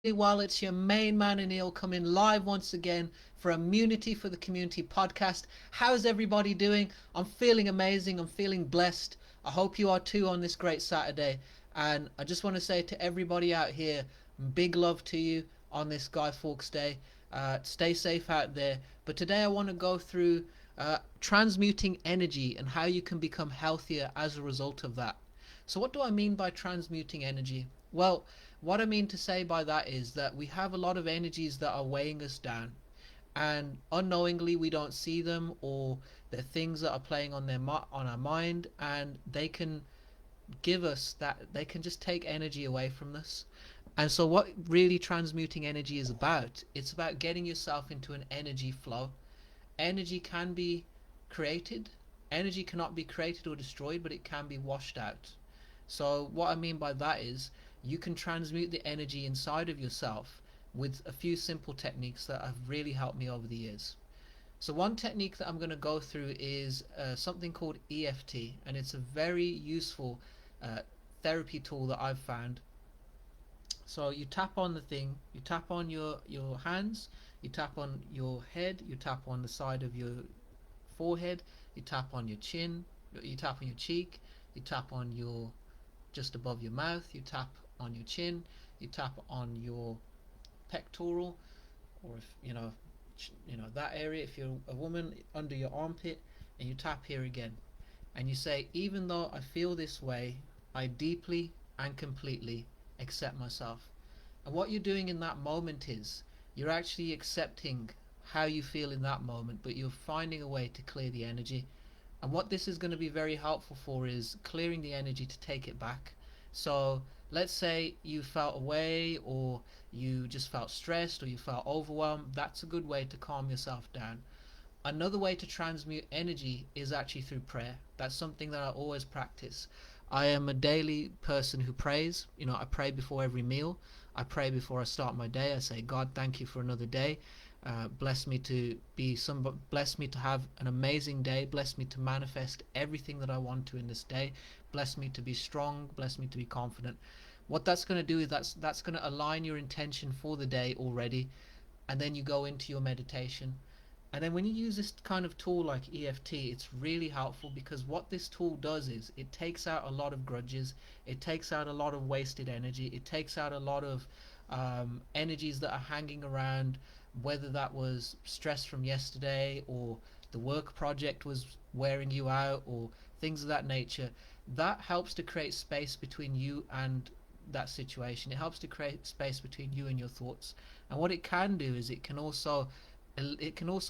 Well, it's your main man Anil coming live once again for Immunity for the Community podcast. How's everybody doing? I'm feeling amazing. I'm feeling blessed. I hope you are too on this great Saturday. And I just want to say to everybody out here, big love to you on this Guy Fawkes Day. Stay safe out there. But today I want to go through transmuting energy and how you can become healthier as a result of that. So, what do I mean by transmuting energy? Well, what I mean to say by that is that we have a lot of energies that are weighing us down, and unknowingly we don't see them, or they're things that are playing on on our mind, and they can give us that, they can just take energy away from us. And so what really transmuting energy is about, it's about getting yourself into an energy flow. Energy can be created, energy cannot be created or destroyed, but it can be washed out. So what I mean by that is you can transmute the energy inside of yourself with a few simple techniques that have really helped me over the years. So one technique that I'm going to go through is something called EFT, and it's a very useful uh, therapy tool that I've found. So you tap on the thing, you tap on your hands, you tap on your head, you tap on the side of your forehead, you tap on your chin, you tap on your cheek, you tap on your just above your mouth, you tap on your chin, you tap on your pectoral, or if that area, if you're a woman, under your armpit, and you tap here again, and you say, even though I feel this way, I deeply and completely accept myself. And what you're doing in that moment is you're actually accepting how you feel in that moment, but you're finding a way to clear the energy. And what this is going to be very helpful for is clearing the energy to take it back. So let's say you felt away, or you just felt stressed, or you felt overwhelmed. That's a good way to calm yourself down. Another way to transmute energy is actually through prayer. That's something that I always practice. I am a daily person who prays. I pray before every meal. I pray before I start my day. I say, God, thank you for another day. Bless me to bless me to have an amazing day. Bless me to manifest everything that I want to in this day. Bless me to be strong. Bless me to be confident. What that's going to do is that's going to align your intention for the day already, and then you go into your meditation. And then when you use this kind of tool like EFT, it's really helpful, because what this tool does is it takes out a lot of grudges, it takes out a lot of wasted energy, it takes out a lot of energies that are hanging around, whether that was stress from yesterday, or the work project was wearing you out, or things of that nature. That helps to create space between you and that situation. It helps to create space between you and your thoughts. And what it can do is it can also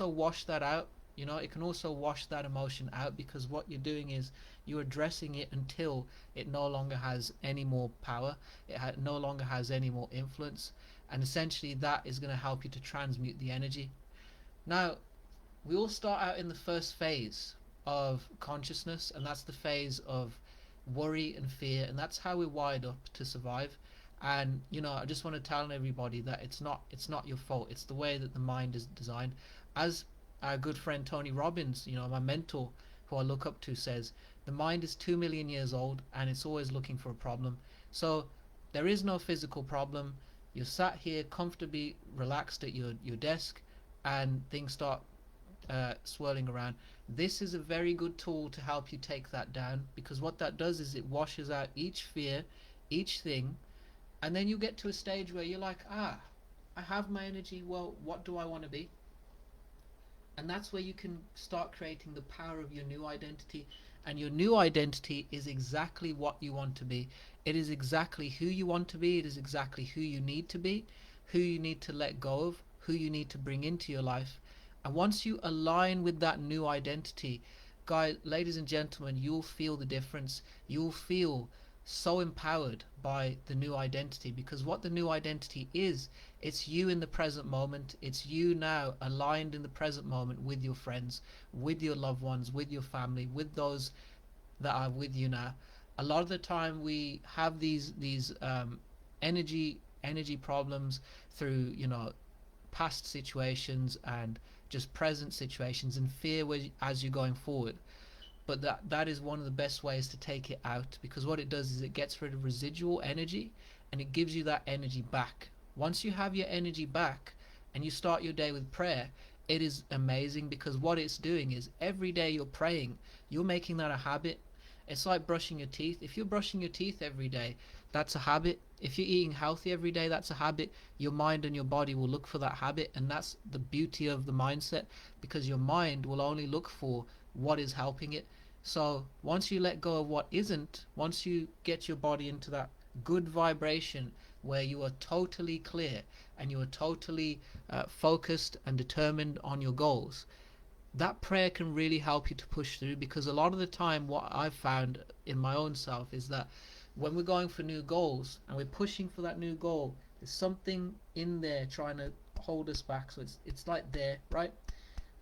wash that out. It can also wash that emotion out, because what you're doing is you're addressing it until it no longer has any more power, no longer has any more influence, and essentially that is going to help you to transmute the energy. Now, we all start out in the first phase of consciousness, and that's the phase of worry and fear, and that's how we're wired up to survive. And I just want to tell everybody that it's not your fault. It's the way that the mind is designed. As our good friend Tony Robbins, my mentor, who I look up to, says, the mind is 2 million years old, and it's always looking for a problem. So there is no physical problem. You're sat here comfortably relaxed at your desk, and things start swirling around. This is a very good tool to help you take that down, because what that does is it washes out each fear, each thing, and then you get to a stage where you're like, I have my energy. Well, what do I want to be? And that's where you can start creating the power of your new identity. And your new identity is exactly what you want to be. It is exactly who you want to be. It is exactly who you need to be, who you need to let go of, who you need to bring into your life. And once you align with that new identity, guys, ladies and gentlemen, you'll feel the difference. You'll feel so empowered by the new identity, because what the new identity is, it's you in the present moment. It's you now aligned in the present moment with your friends, with your loved ones, with your family, with those that are with you now. A lot of the time we have these energy problems through past situations and just present situations, and fear as you're going forward. But that is one of the best ways to take it out, because what it does is it gets rid of residual energy, and it gives you that energy back. Once you have your energy back and you start your day with prayer, it is amazing, because what it's doing is every day you're praying, you're making that a habit. It's like brushing your teeth. If you're brushing your teeth every day, that's a habit. If you're eating healthy every day, that's a habit. Your mind and your body will look for that habit, and that's the beauty of the mindset, because your mind will only look for what is helping it. So once you let go of what isn't, once you get your body into that good vibration where you are totally clear and you are totally focused and determined on your goals, that prayer can really help you to push through. Because a lot of the time what I've found in my own self is that when we're going for new goals and we're pushing for that new goal, there's something in there trying to hold us back. So it's like there, right?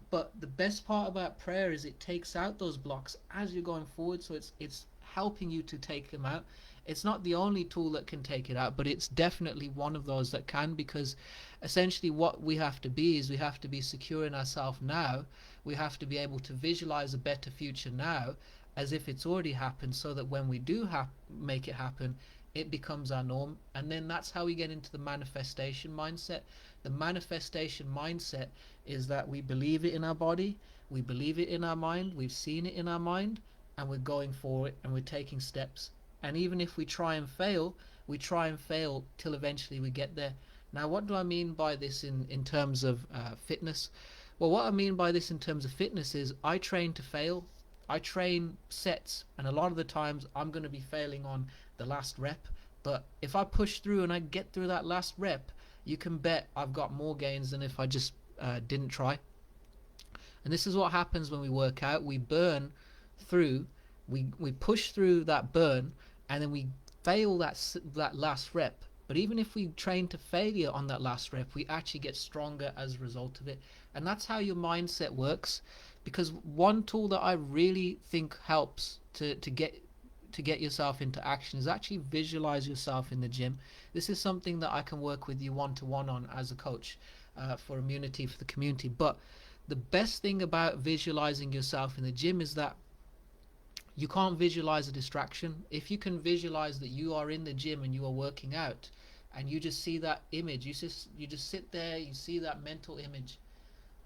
But the best part about prayer is it takes out those blocks as you're going forward. So it's helping you to take them out. It's not the only tool that can take it out, but it's definitely one of those that can, because essentially what we have to be is we have to be secure in ourselves now. We have to be able to visualize a better future now as if it's already happened, so that when we do make it happen, it becomes our norm. And then that's how we get into the manifestation mindset. The manifestation mindset is that we believe it in our body, we believe it in our mind, we've seen it in our mind, and we're going for it, and we're taking steps. And even if we try and fail, we try and fail till eventually we get there. Now, what do I mean by this in terms of fitness? Well, what I mean by this in terms of fitness is I train to fail. I train sets, and a lot of the times I'm going to be failing on the last rep. But if I push through and I get through that last rep, you can bet I've got more gains than if I just didn't try. And this is what happens when we work out. We burn through, we push through that burn, and then we fail that last rep. But even if we train to failure on that last rep, we actually get stronger as a result of it. And that's how your mindset works. Because one tool that I really think helps to get yourself into action is actually visualize yourself in the gym. This is something that I can work with you one-to-one on as a coach for immunity for the community. But the best thing about visualizing yourself in the gym is that you can't visualize a distraction. If you can visualize that you are in the gym and you are working out, and you just see that image, you just sit there, you see that mental image.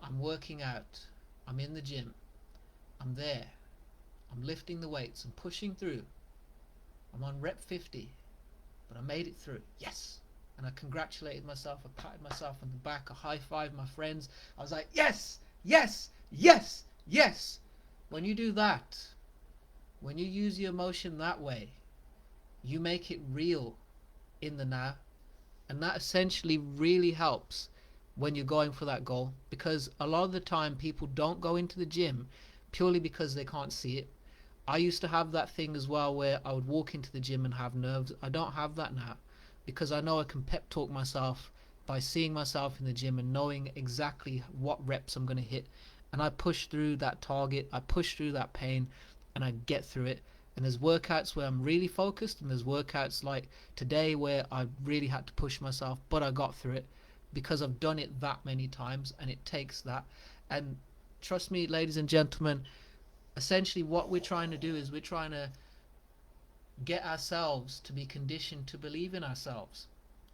I'm working out, I'm in the gym, I'm there, I'm lifting the weights, I'm pushing through, I'm on rep 50, but I made it through. Yes. And I congratulated myself, I patted myself on the back, I high-fived my friends. I was like, yes, yes, yes, yes. When you do that, when you use your emotion that way, you make it real in the now. And that essentially really helps when you're going for that goal. Because a lot of the time people don't go into the gym purely because they can't see it. I used to have that thing as well, where I would walk into the gym and have nerves. I don't have that now, because I know I can pep talk myself by seeing myself in the gym and knowing exactly what reps I'm going to hit. And I push through that target, I push through that pain, and I get through it. And there's workouts where I'm really focused, and there's workouts like today where I really had to push myself, but I got through it because I've done it that many times, and it takes that. And trust me, ladies and gentlemen, essentially what we're trying to do is we're trying to get ourselves to be conditioned to believe in ourselves.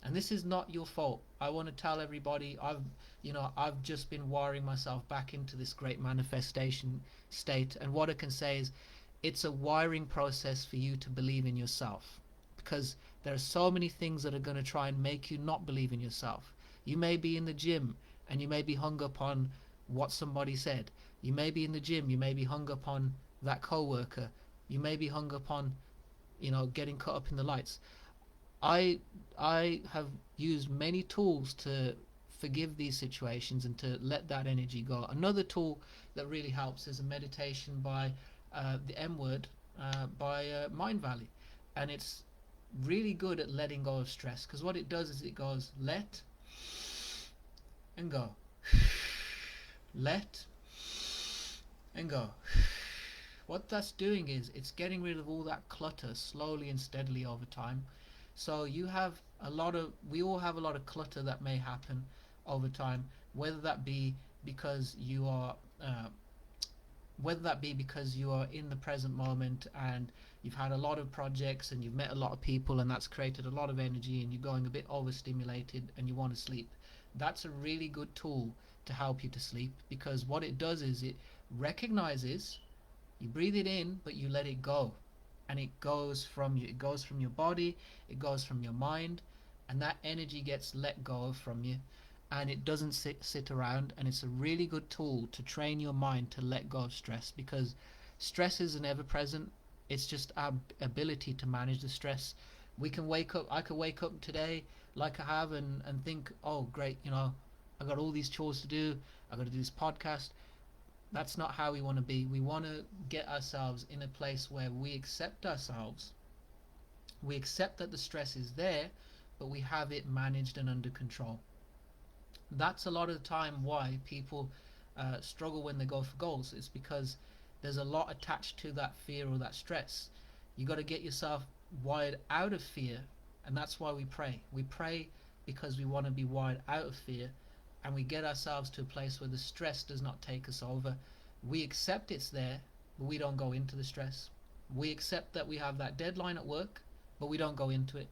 And this is not your fault. I want to tell everybody, I've just been wiring myself back into this great manifestation state, and what I can say is it's a wiring process for you to believe in yourself, because there are so many things that are going to try and make you not believe in yourself. You may be in the gym and you may be hung up on what somebody said. You may be in the gym, you may be hung up on that co-worker, you may be hung up on getting caught up in the lights. I have used many tools to forgive these situations and to let that energy go. Another tool that really helps is a meditation by the M Word by Mind Valley, and it's really good at letting go of stress, because what it does is it goes let and go, let and go. What that's doing is it's getting rid of all that clutter slowly and steadily over time. So we all have a lot of clutter that may happen over time, whether that be because you are whether that be because you are in the present moment and you've had a lot of projects and you've met a lot of people and that's created a lot of energy and you're going a bit overstimulated and you want to sleep. That's a really good tool to help you to sleep, because what it does is it recognizes, you breathe it in but you let it go, and it goes from you, it goes from your body, it goes from your mind, and that energy gets let go from you, and it doesn't sit around. And it's a really good tool to train your mind to let go of stress, because stress is an ever present. It's just our ability to manage the stress. We can wake up, I could wake up today like I have, and think, oh great, I got all these chores to do, I got to do this podcast. That's not how we want to be. We want to get ourselves in a place where we accept ourselves. We accept that the stress is there, but we have it managed and under control. That's a lot of the time why people struggle when they go for goals. It's because there's a lot attached to that fear or that stress. You got to get yourself wired out of fear, and that's why we pray. We pray because we want to be wired out of fear, and we get ourselves to a place where the stress does not take us over. We accept it's there, but we don't go into the stress. We accept that we have that deadline at work, but we don't go into it.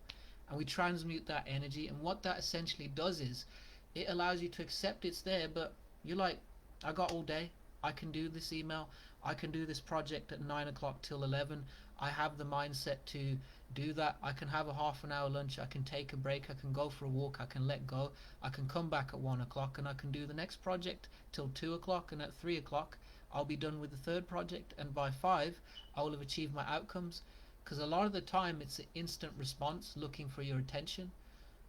And we transmute that energy, and what that essentially does is it allows you to accept it's there, but you're like, I got all day, I can do this email, I can do this project at 9 o'clock till 11. I have the mindset to do that. I can have a half an hour lunch, I can take a break, I can go for a walk, I can let go, I can come back at 1 o'clock and I can do the next project till 2 o'clock, and at 3 o'clock I'll be done with the third project, and by 5 I will have achieved my outcomes. Because a lot of the time it's an instant response looking for your attention.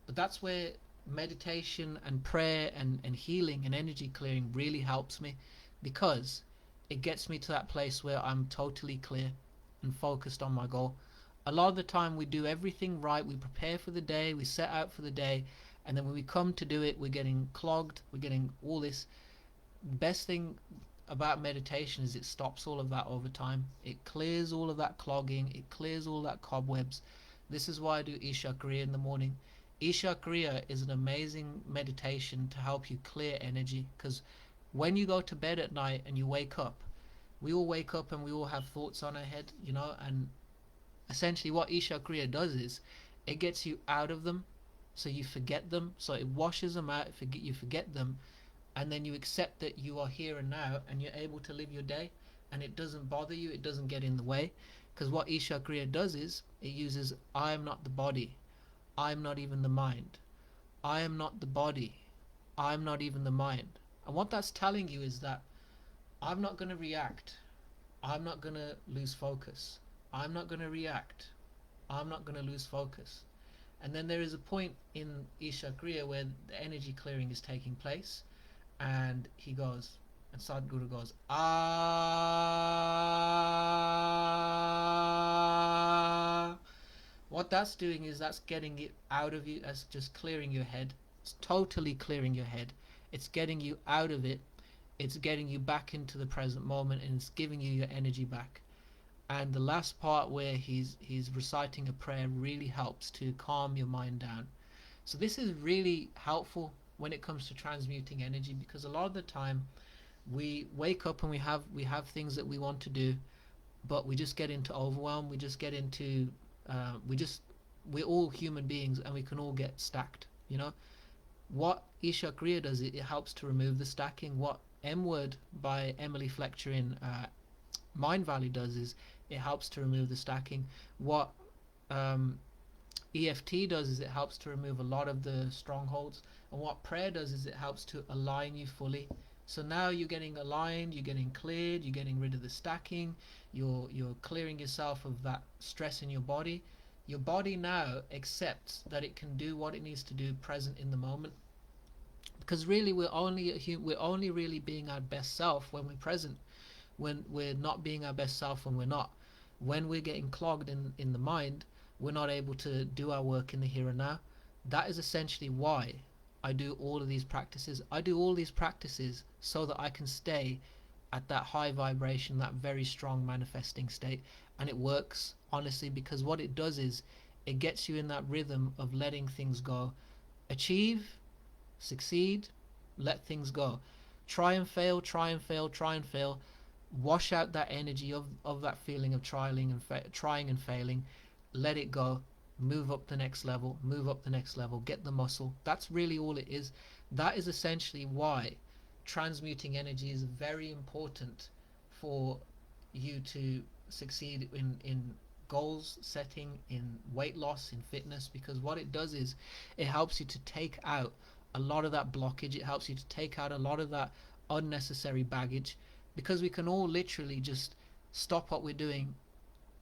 But that's where meditation and prayer and healing and energy clearing really helps me, because it gets me to that place where I'm totally clear and focused on my goal. A lot of the time we do everything right, we prepare for the day, we set out for the day, and then when we come to do it, we're getting clogged, we're getting all this. Best thing about meditation is it stops all of that over time. It clears all of that clogging, it clears all that cobwebs. This is why I do Isha Kriya in the morning. Isha Kriya is an amazing meditation to help you clear energy, because when you go to bed at night and you wake up, we all wake up and we all have thoughts on our head, and essentially what Isha Kriya does is it gets you out of them, so you forget them, so it washes them out, you forget them, and then you accept that you are here and now and you're able to live your day, and it doesn't bother you, it doesn't get in the way. Because what Isha Kriya does is it uses I am not the body, I am not even the mind, I am not the body, I am not even the mind. And what that's telling you is that I'm not going to react, I'm not going to lose focus, I'm not going to react, I'm not going to lose focus. And then there is a point in Isha Kriya where the energy clearing is taking place, and he goes, and Sadhguru goes, ah. What that's doing is that's getting it out of you, that's just clearing your head. It's totally clearing your head. It's getting you out of it. It's getting you back into the present moment, and it's giving you your energy back. And the last part where he's reciting a prayer really helps to calm your mind down. So this is really helpful when it comes to transmuting energy, because a lot of the time we wake up and we have things that we want to do, but we just get into overwhelm, we just get into we're all human beings and we can all get stacked. What Isha Kriya does, it helps to remove the stacking. What M Word by Emily Fletcher in Mind Valley does is it helps to remove the stacking. What EFT does is it helps to remove a lot of the strongholds. And what prayer does is it helps to align you fully. So now you're getting aligned, you're getting cleared, you're getting rid of the stacking, you're clearing yourself of that stress in your body. Your body now accepts that it can do what it needs to do present in the moment. Because really we're only really being our best self when we're present. When we're not being our best self when we're not. When we're getting clogged in the mind, we're not able to do our work in the here and now. That is essentially why I do all of these practices. I do all these practices so that I can stay at that high vibration, that very strong manifesting state. And it works, honestly, because what it does is it gets you in that rhythm of letting things go. Achieve, succeed, let things go. Try and fail, try and fail, try and fail. wash out that energy of that feeling of trying and failing, let it go, move up the next level, move up the next level, get the muscle. That's really all it is. That is essentially why transmuting energy is very important for you to succeed in goals setting, in weight loss, in fitness, because what it does is it helps you to take out a lot of that blockage. It helps you to take out a lot of that unnecessary baggage, because we can all literally just stop what we're doing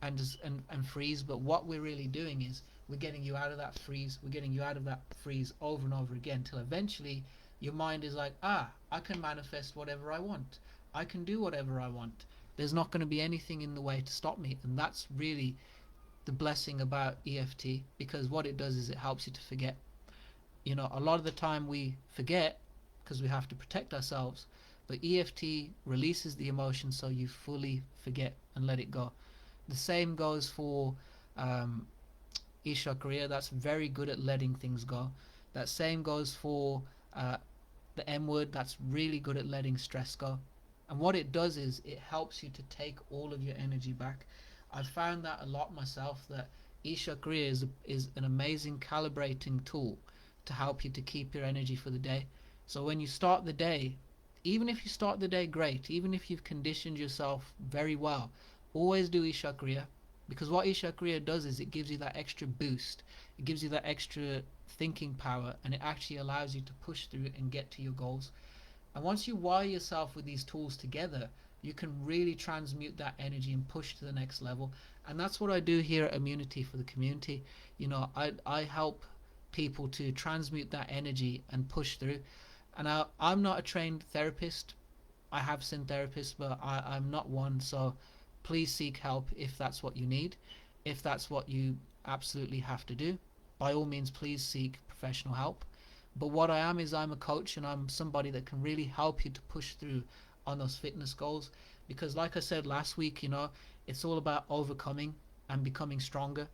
and just and freeze. But what we're really doing is we're getting you out of that freeze. We're getting you out of that freeze over and over again till eventually your mind is like, I can manifest whatever I want. I can do whatever I want. There's not going to be anything in the way to stop me. And that's really the blessing about EFT, because what it does is it helps you to forget. A lot of the time we forget because we have to protect ourselves, but EFT releases the emotion so you fully forget and let it go. The same goes for Isha Kriya. That's very good at letting things go. That same goes for the M word. That's really good at letting stress go. And what it does is it helps you to take all of your energy back. I've found that a lot myself, that Isha Kriya is an amazing calibrating tool to help you to keep your energy for the day. So when you start the day, even if you start the day great, even if you've conditioned yourself very well, always do Isha Kriya, because what Isha Kriya does is it gives you that extra boost. It gives you that extra thinking power, and it actually allows you to push through and get to your goals. And once you wire yourself with these tools together, you can really transmute that energy and push to the next level. And that's what I do here at Immunity for the Community. I help people to transmute that energy and push through. And I'm not a trained therapist. I have seen therapists, but I'm not one. So please seek help if that's what you need. If that's what you absolutely have to do, by all means, please seek professional help. But what I am is I'm a coach, and I'm somebody that can really help you to push through on those fitness goals. Because like I said last week, it's all about overcoming and becoming stronger.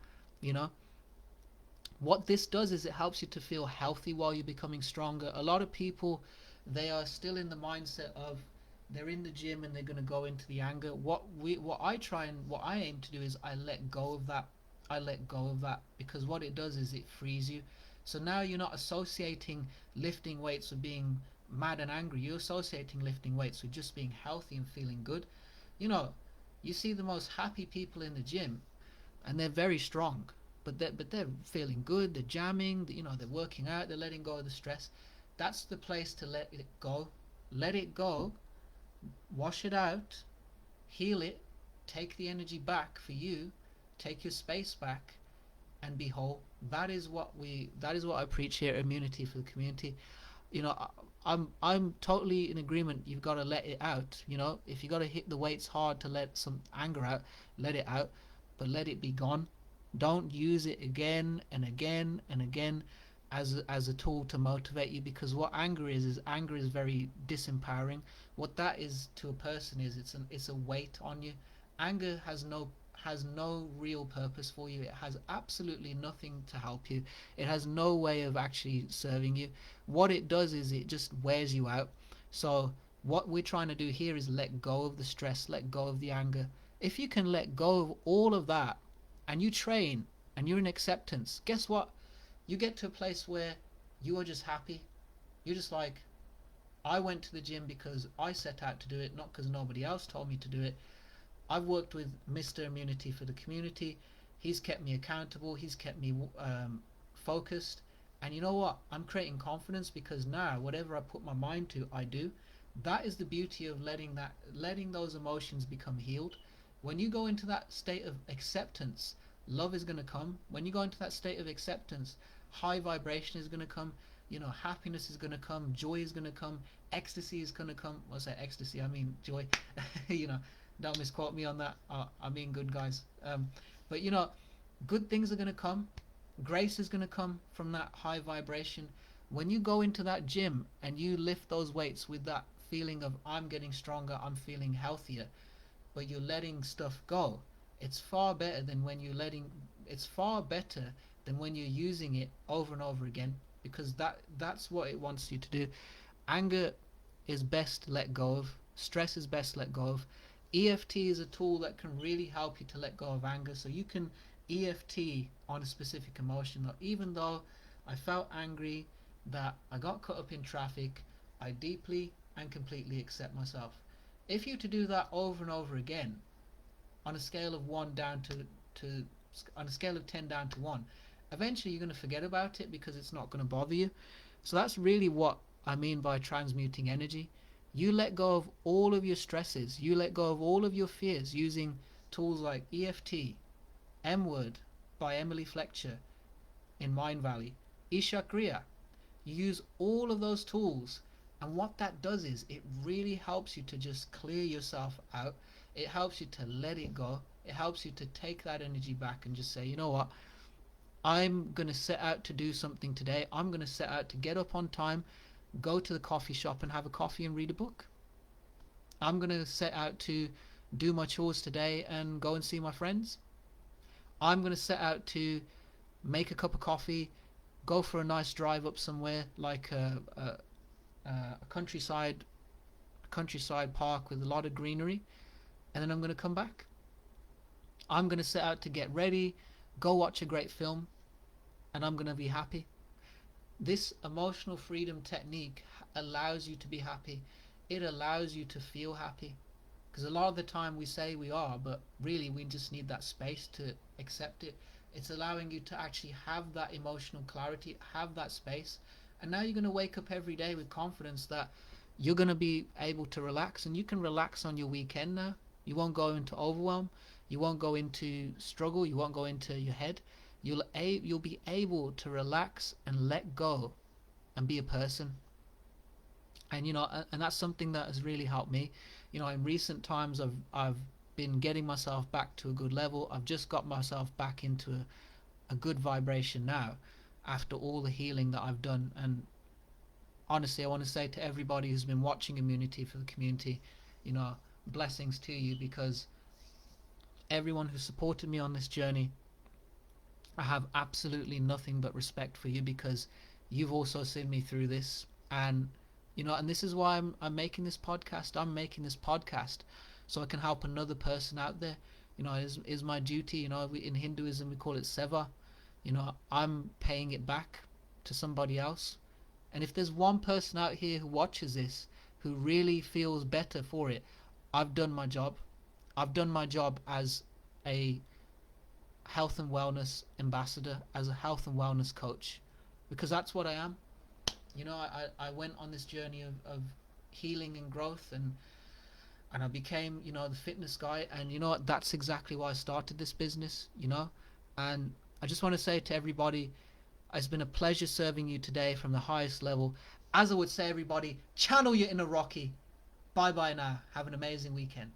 What this does is it helps you to feel healthy while you're becoming stronger. A lot of people, they are still in the mindset of they're in the gym and they're going to go into the anger. What I aim to do is I let go of that. I let go of that, because what it does is it frees you. So now you're not associating lifting weights with being mad and angry. You're associating lifting weights with just being healthy and feeling good. You see the most happy people in the gym, and they're very strong, but they're feeling good. They're jamming. They're working out. They're letting go of the stress. That's the place to let it go. Let it go. Wash it out. Heal it. Take the energy back for you. Take your space back, and be whole. That is what I preach here at Immunity for the Community. I'm totally in agreement. You've got to let it out. If you got to hit the weights hard to let some anger out, let it out, but let it be gone. Don't use it again and again and again as a tool to motivate you, because what anger is anger is very disempowering. What that is to a person is it's a weight on you. Anger has no real purpose for you. It has absolutely nothing to help you. It has no way of actually serving you. What it does is it just wears you out. So what we're trying to do here is let go of the stress, let go of the anger. If you can let go of all of that, and you train and you're in acceptance, guess what? You get to a place where you are just happy. You're just like, I went to the gym because I set out to do it, not because nobody else told me to do it. I've worked with Mr. Immunity for the Community. He's kept me accountable. He's kept me focused. And you know what? I'm creating confidence, because now whatever I put my mind to, I do. That is the beauty of letting those emotions become healed. When you go into that state of acceptance, love is going to come. When you go into that state of acceptance, high vibration is going to come. Happiness is going to come. Joy is going to come. Ecstasy is going to come. When I say ecstasy, I mean joy. Don't misquote me on that. I mean good, guys. But good things are going to come. Grace is going to come from that high vibration. When you go into that gym and you lift those weights with that feeling of I'm getting stronger, I'm feeling healthier, but you're letting stuff go, it's far better than when you're using it over and over again, because that's what it wants you to do. Anger is best let go of. Stress is best let go of. EFT is a tool that can really help you to let go of anger. So you can EFT on a specific emotion. Like, even though I felt angry that I got caught up in traffic, I deeply and completely accept myself. If you to do that over and over again on a scale of 1 down to on a scale of 10 down to 1, eventually you're going to forget about it because it's not going to bother you. So that's really what I mean by transmuting energy. You let go of all of your stresses, you let go of all of your fears using tools like EFT, M Word by Emily Fletcher in Mind Valley, Isha Kriya. You use all of those tools, and what that does is it really helps you to just clear yourself out. It helps you to let it go. It helps you to take that energy back and just say, you know what, I'm going to set out to do something today. I'm going to set out to get up on time, go to the coffee shop and have a coffee and read a book. I'm going to set out to do my chores today and go and see my friends. I'm going to set out to make a cup of coffee, go for a nice drive up somewhere like a countryside park with a lot of greenery, and then I'm going to come back. I'm going to set out to get ready, go watch a great film, and I'm going to be happy. This emotional freedom technique allows you to be happy. It allows you to feel happy. Because a lot of the time we say we are, but really we just need that space to accept it. It's allowing you to actually have that emotional clarity, have that space. And now you're going to wake up every day with confidence that you're going to be able to relax, and you can relax on your weekend now. You won't go into overwhelm. You won't go into struggle. You won't go into your head. You'll be able to relax and let go and be a person. And and that's something that has really helped me. In recent times I've been getting myself back to a good level. I've just got myself back into a good vibration now after all the healing that I've done. And honestly, I want to say to everybody who's been watching Immunity for the Community, blessings to you, because everyone who supported me on this journey, I have absolutely nothing but respect for you, because you've also seen me through this. And and this is why I'm making this podcast. I'm making this podcast so I can help another person out there. Is my duty. In Hinduism we call it seva. I'm paying it back to somebody else. And if there's one person out here who watches this who really feels better for it, I've done my job. I've done my job as a health and wellness ambassador, as a health and wellness coach, because that's what I am. I went on this journey of healing and growth, and I became the fitness guy. And that's exactly why I started this business. And I just want to say to everybody, it's been a pleasure serving you today from the highest level. As I would say, everybody, channel your inner Rocky. Bye bye now. Have an amazing weekend.